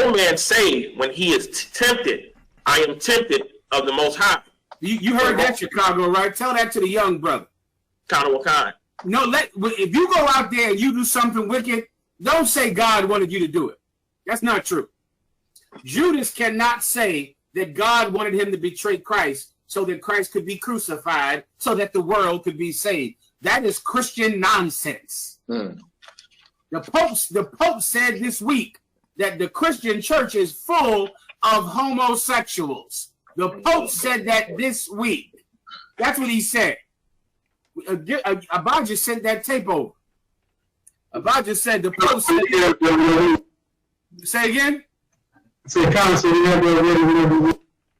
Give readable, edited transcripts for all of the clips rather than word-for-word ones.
no man say when he is tempted, I am tempted of the Most High. You heard that, Chicago, right? Tell that to the young brother. Kind of what kind? No, if you go out there and you do something wicked, don't say God wanted you to do it. That's not true. Judas cannot say that God wanted him to betray Christ so that Christ could be crucified so that the world could be saved. That is Christian nonsense. The Pope said this week that the Christian church is full of homosexuals. The Pope said that this week. That's what he said. Abijah sent that tape over. Abijah said the Pope said that. Say again?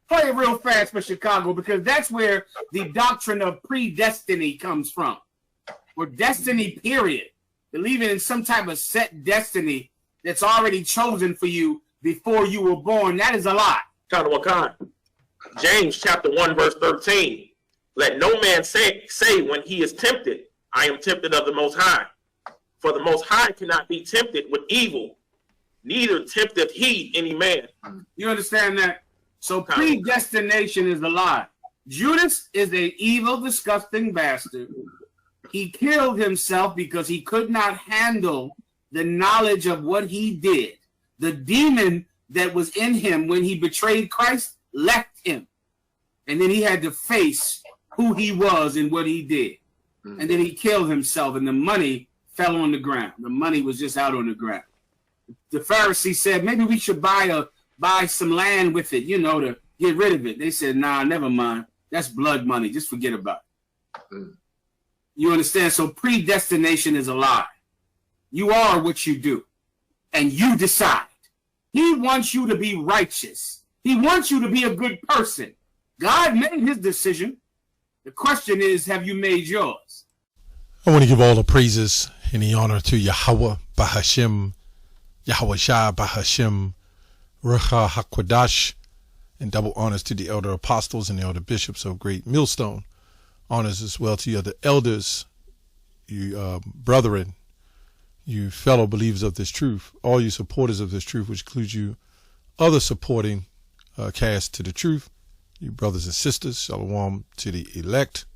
Play it real fast for Chicago, because that's where the doctrine of predestiny comes from. Or destiny, period. Believing in some type of set destiny that's already chosen for you before you were born. That is a lie. Kind of what kind? James chapter 1, verse 13. Let no man say when he is tempted, I am tempted of the Most High. For the Most High cannot be tempted with evil, neither tempteth he any man. You understand that? So predestination is a lie. Judas is an evil, disgusting bastard. He killed himself because he could not handle the knowledge of what he did. The demon that was in him when he betrayed Christ left him. And then he had to face who he was and what he did. And then he killed himself, and the money fell on the ground. The money was just out on the ground. The Pharisee said, maybe we should buy some land with it, to get rid of it. They said, nah, never mind. That's blood money. Just forget about it. You understand? So predestination is a lie. You are what you do, and you decide. He wants you to be righteous. He wants you to be a good person. God made his decision. The question is, have you made yours? I want to give all the praises and the honor to Yahweh Bahashim, Yahweh Shah Bahashim, Rucha HaKwadash, and double honors to the elder apostles and the elder bishops of Great Millstone. Honors as well to you other elders, you brethren, you fellow believers of this truth, all you supporters of this truth, which includes you other supporting cast to the truth, you brothers and sisters, shalom to the elect.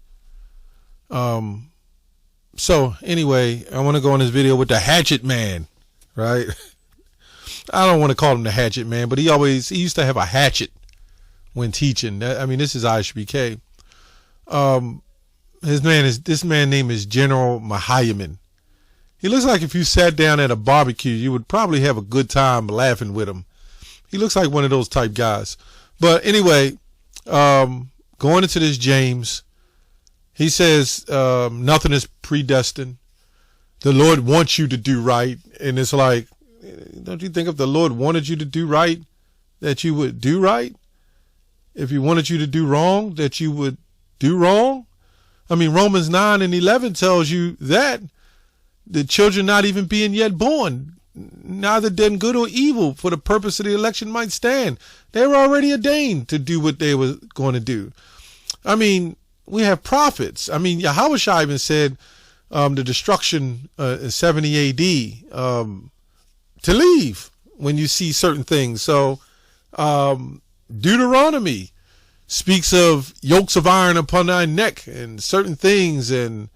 So anyway, I want to go on this video with the Hatchet Man, right? I don't want to call him the Hatchet Man, but he used to have a hatchet when teaching. This is Isupk. This man's name is General Mahayaman. He looks like if you sat down at a barbecue, you would probably have a good time laughing with him. He looks like one of those type guys. But anyway, going into this James, he says nothing is predestined. The Lord wants you to do right. And it's like, don't you think if the Lord wanted you to do right, that you would do right? If he wanted you to do wrong, that you would do wrong? Romans 9:11 tells you that the children not even being yet born, neither done good or evil, for the purpose of the election might stand. They were already ordained to do what they were going to do. We have prophets. Yahweh Shai even said the destruction in 70 AD to leave when you see certain things. So Deuteronomy speaks of yokes of iron upon thy neck and certain things, and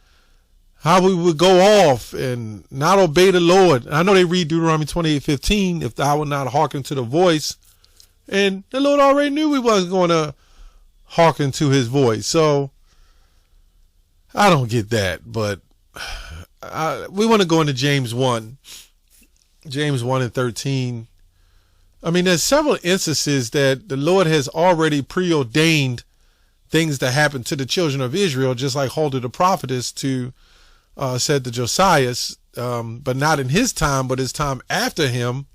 how we would go off and not obey the Lord. I know they read Deuteronomy 28:15, if thou wilt not hearken to the voice. And the Lord already knew we wasn't going to hearken to his voice. So I don't get that, but we want to go into James 1. James 1:13. There's several instances that the Lord has already preordained things to happen to the children of Israel, just like Huldah the prophetess said to Josiah, but not in his time, but his time after him.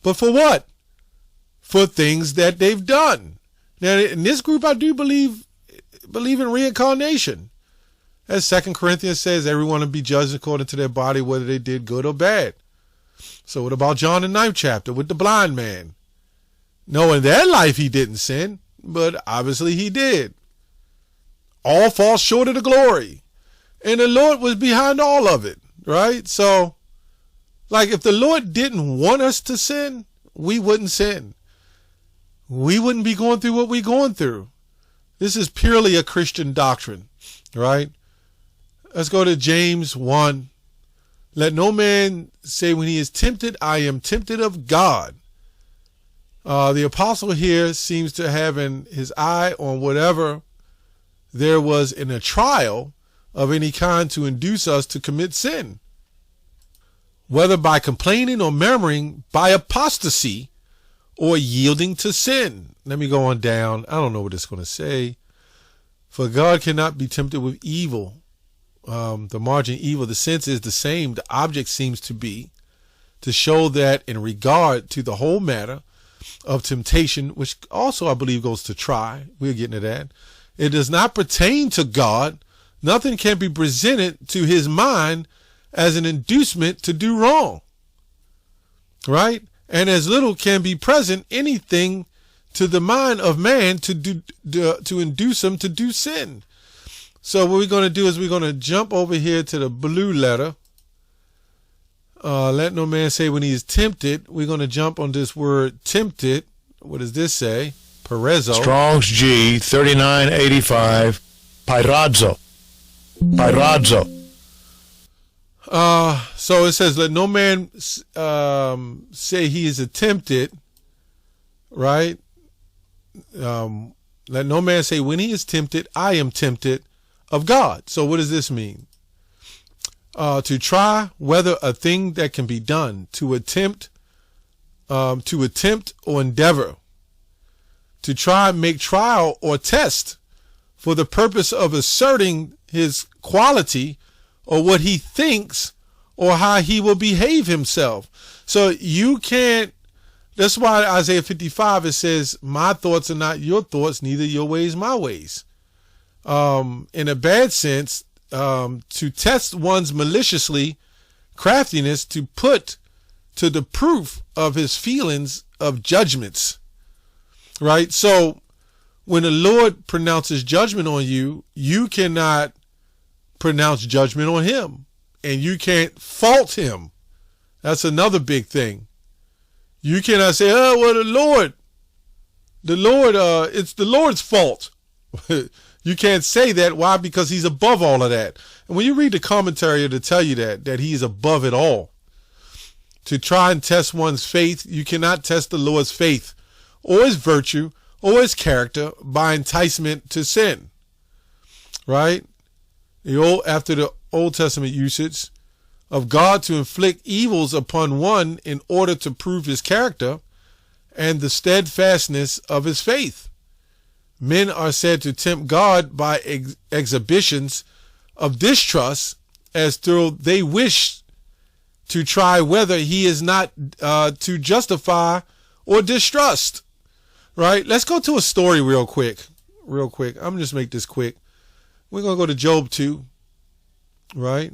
But for what? For things that they've done. Now, in this group, I do believe in reincarnation. As 2 Corinthians says, everyone will be judged according to their body, whether they did good or bad. So what about John the 9th chapter with the blind man? No, in their life he didn't sin, but obviously he did. All fall short of the glory. And the Lord was behind all of it, right? So, if the Lord didn't want us to sin, we wouldn't sin. We wouldn't be going through what we're going through. This is purely a Christian doctrine, right? Let's go to James 1. Let no man say when he is tempted, I am tempted of God. The apostle here seems to have his eye on whatever there was in a trial of any kind to induce us to commit sin, whether by complaining or murmuring, by apostasy or yielding to sin. Let me go on down. I don't know what it's going to say. For God cannot be tempted with evil. The margin evil, the sense is the same. The object seems to be to show that in regard to the whole matter of temptation, which also I believe goes to try. We're getting to that. It does not pertain to God. Nothing can be presented to his mind as an inducement to do wrong. Right? And as little can be present anything to the mind of man to induce him to do sin. So what we're going to do is we're going to jump over here to the blue letter. Let no man say when he is tempted. We're going to jump on this word tempted. What does this say? Perezo. Strong's G 3985. Pyrazo. So it says, let no man say he is tempted, right? Let no man say when he is tempted, I am tempted of God. So what does this mean? To try whether a thing that can be done, to attempt or endeavor, to try, make trial or test for the purpose of asserting his quality or what he thinks or how he will behave himself. So you can't, that's why Isaiah 55, it says, my thoughts are not your thoughts, neither your ways my ways. In a bad sense, to test one's maliciously craftiness, to put to the proof of his feelings of judgments, right? So when the Lord pronounces judgment on you, you cannot pronounce judgment on him, and you can't fault him. That's another big thing. You cannot say, oh, well, the Lord, it's the Lord's fault. You can't say that. Why? Because he's above all of that. And when you read the commentary, it'll tell you that he is above it all. To try and test one's faith, you cannot test the Lord's faith or his virtue or his character by enticement to sin. Right? After the Old Testament usage of God to inflict evils upon one in order to prove his character and the steadfastness of his faith. Men are said to tempt God by exhibitions of distrust, as though they wish to try whether he is not to justify or distrust. Right? Let's go to a story real quick. I'm going to just make this quick. We're going to go to Job 2. Right?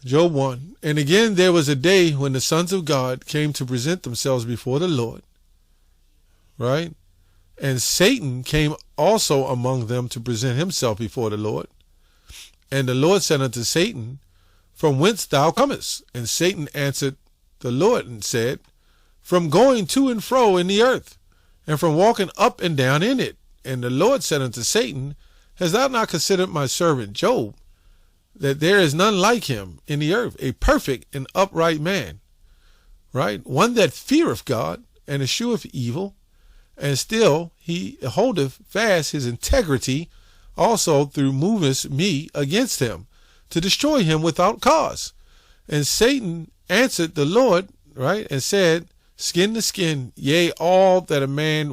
Job 1. And again, there was a day when the sons of God came to present themselves before the Lord. Right? And Satan came also among them to present himself before the Lord. And the Lord said unto Satan, from whence thou comest? And Satan answered the Lord and said, from going to and fro in the earth, and from walking up and down in it. And the Lord said unto Satan, hast thou not considered my servant Job, that there is none like him in the earth, a perfect and upright man, right? One that feareth God and escheweth evil, and still he holdeth fast his integrity, also through movest me against him, to destroy him without cause. And Satan answered the Lord, right, and said, skin to skin, yea, all that a man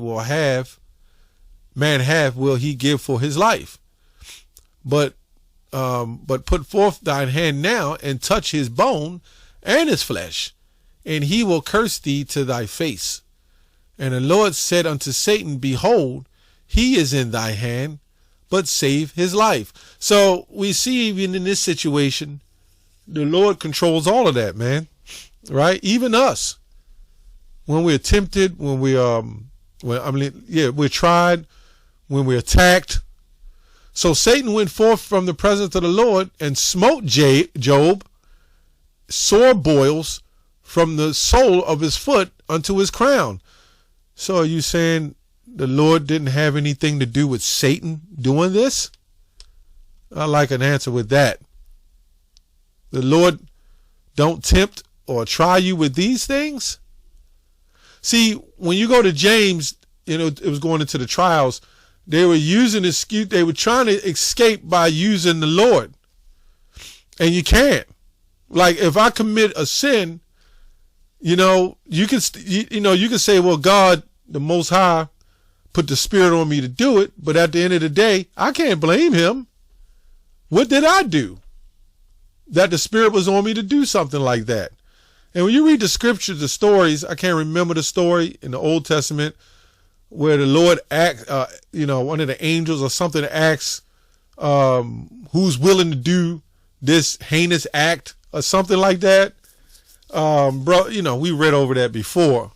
have will he give for his life. But put forth thine hand now and touch his bone and his flesh, and he will curse thee to thy face. And the Lord said unto Satan, behold, he is in thy hand, but save his life. So we see even in this situation, the Lord controls all of that, man. Right? Even us. When we're tempted, when we're tried, when we're attacked. So Satan went forth from the presence of the Lord and smote Job, sore boils from the sole of his foot unto his crown. So are you saying the Lord didn't have anything to do with Satan doing this? I like an answer with that. The Lord don't tempt or try you with these things. See, when you go to James, it was going into the trials. They were using excuse. They were trying to escape by using the Lord, and you can't. Like if I commit a sin, you can say, well, God, the Most High, put the Spirit on me to do it. But at the end of the day, I can't blame Him. What did I do that the Spirit was on me to do something like that? And when you read the scriptures, the stories, I can't remember the story in the Old Testament where the Lord asked, one of the angels or something asks, who's willing to do this heinous act or something like that. We read over that before,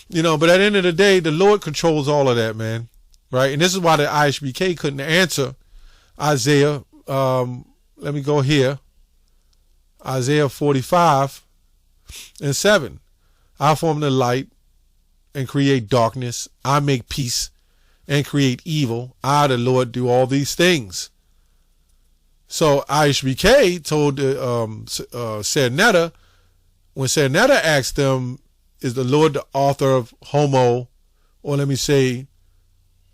but at the end of the day, the Lord controls all of that, man. Right. And this is why the ISBK couldn't answer Isaiah. Let me go here. Isaiah 45:7. I form the light and create darkness. I make peace and create evil. I, the Lord, do all these things. So ISBK told Sernetta, when Sernetta asked them, is the Lord the author of homo, or let me say,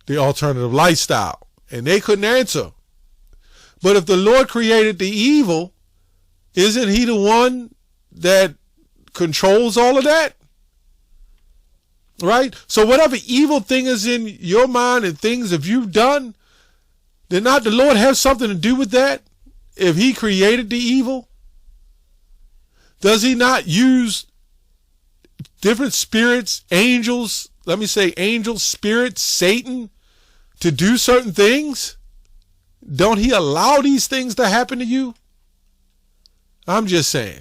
the alternative lifestyle? And they couldn't answer. But if the Lord created the evil, isn't He the one that controls all of that? Right? So whatever evil thing is in your mind and things if you've done, did not the Lord have something to do with that? If He created the evil? Does He not use different spirits, angels, let me say angels, spirits, Satan, to do certain things? Don't He allow these things to happen to you? I'm just saying.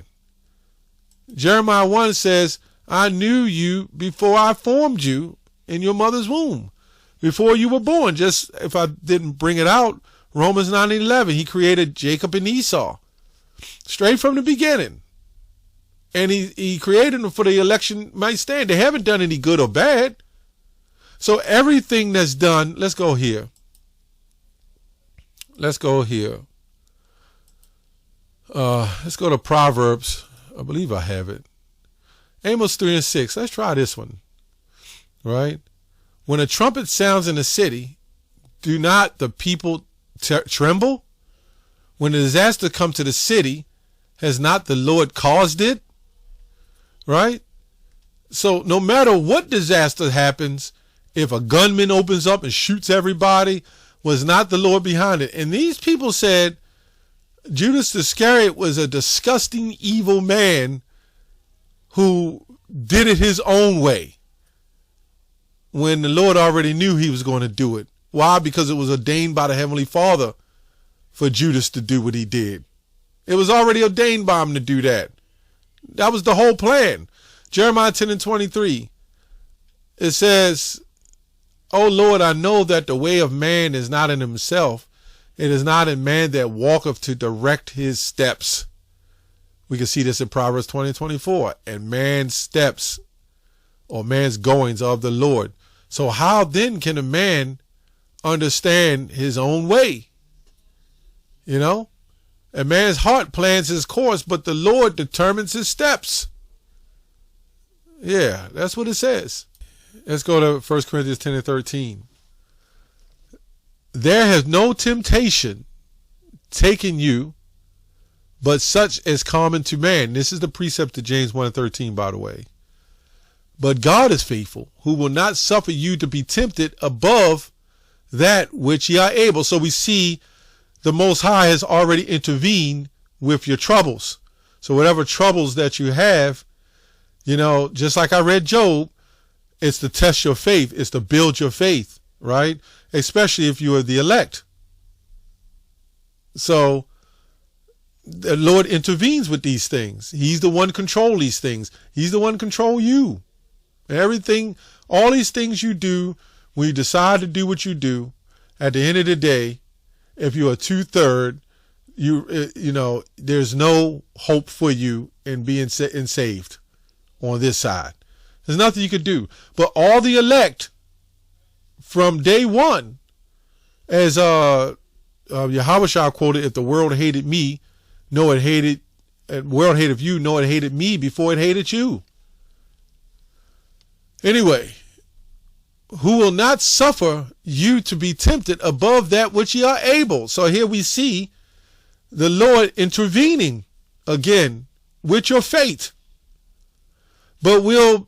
Jeremiah 1 says, I knew you before I formed you in your mother's womb, before you were born. Just if I didn't bring it out, Romans 9:11, He created Jacob and Esau straight from the beginning. And he created them for the election might stand. They haven't done any good or bad. So everything that's done, let's go here. Let's go to Proverbs. I believe I have it. Amos 3:6. Let's try this one. Right? When a trumpet sounds in a city, do not the people tremble? When a disaster comes to the city, has not the Lord caused it? Right? So no matter what disaster happens, if a gunman opens up and shoots everybody, was not the Lord behind it? And these people said Judas Iscariot was a disgusting, evil man who did it his own way when the Lord already knew he was going to do it. Why? Because it was ordained by the Heavenly Father for Judas to do what he did. It was already ordained by him to do that. That was the whole plan. Jeremiah 10:23. It says, O Lord, I know that the way of man is not in himself. It is not in man that walketh to direct his steps. We can see this in Proverbs 20:24. And man's steps or man's goings are of the Lord. So how then can a man understand his own way? A man's heart plans his course, but the Lord determines his steps. Yeah, that's what it says. Let's go to 1 Corinthians 10:13. There has no temptation taken you, but such as common to man. This is the precept of James 1:13, by the way. But God is faithful, who will not suffer you to be tempted above that which ye are able. So we see the Most High has already intervened with your troubles. So whatever troubles that you have, just like I read Job, it's to test your faith. It's to build your faith, right? Especially if you are the elect. So the Lord intervenes with these things. He's the one control these things. He's the one control you. Everything, all these things you do, when you decide to do what you do, at the end of the day, if you're a 2/3, there's no hope for you in being saved on this side. There's nothing you could do. But all the elect from day one, as Yahushua quoted, if the world hated me, know it hated, the world hated you, know it hated me before it hated you. Anyway, who will not suffer you to be tempted above that which ye are able. So here we see the Lord intervening again with your fate. But with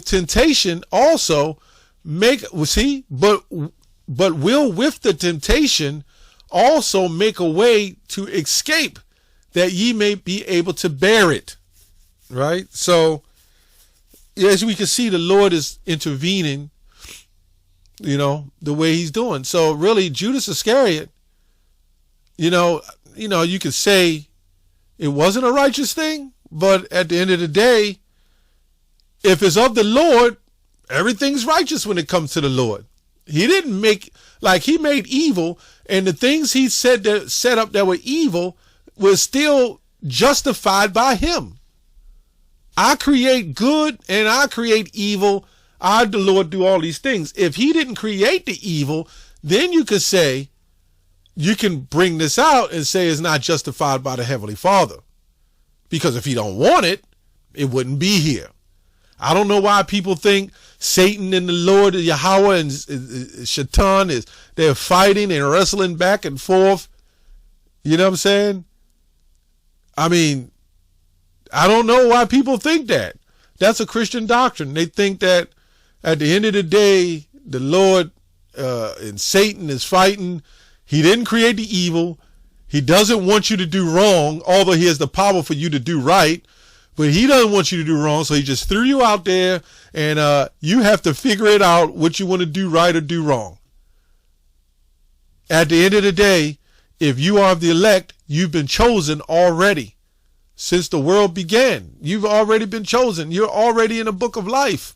temptation also make, see, but will with the temptation also make a way to escape, that ye may be able to bear it. Right? So as we can see, the Lord is intervening, the way he's doing. So really, Judas Iscariot, you could say it wasn't a righteous thing, but at the end of the day, if it's of the Lord, everything's righteous when it comes to the Lord. He didn't make, he made evil, and the things he set up that were evil was still justified by him. I create good and I create evil. I, the Lord, do all these things. If he didn't create the evil, then you could say, you can bring this out and say it's not justified by the Heavenly Father. Because if he don't want it, it wouldn't be here. I don't know why people think Satan and the Lord, Yahweh and Shaitan, they're fighting and wrestling back and forth. You know what I'm saying? I mean, I don't know why people think that. That's a Christian doctrine. They think that at the end of the day, the Lord and Satan is fighting. He didn't create the evil. He doesn't want you to do wrong, although he has the power for you to do right. But he doesn't want you to do wrong, so he just threw you out there, and you have to figure it out what you want to do right or do wrong. At the end of the day, if you are of the elect, you've been chosen already. Since the world began, you've already been chosen. You're already in the book of life.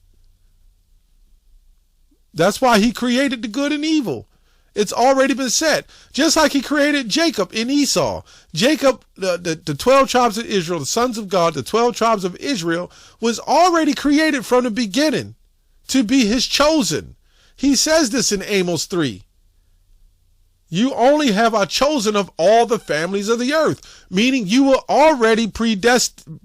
That's why he created the good and evil. It's already been set. Just like he created Jacob and Esau. Jacob, the 12 tribes of Israel, the sons of God, the 12 tribes of Israel, was already created from the beginning to be his chosen. He says this in Amos 3. You only have I chosen of all the families of the earth, meaning you were already predestined.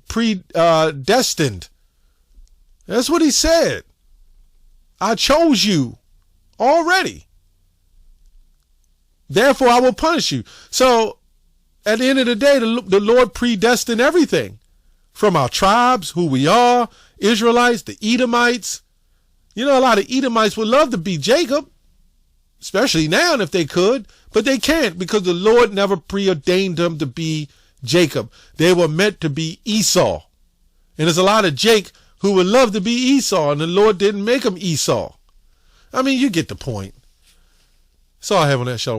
That's what he said. I chose you already. Therefore, I will punish you. So, at the end of the day, the Lord predestined everything. From our tribes, who we are, Israelites, the Edomites. A lot of Edomites would love to be Jacob, especially now if they could, but they can't because the Lord never preordained them to be Jacob. They were meant to be Esau. And there's a lot of Jake who would love to be Esau, and the Lord didn't make them Esau. I mean, you get the point. So I have on that show.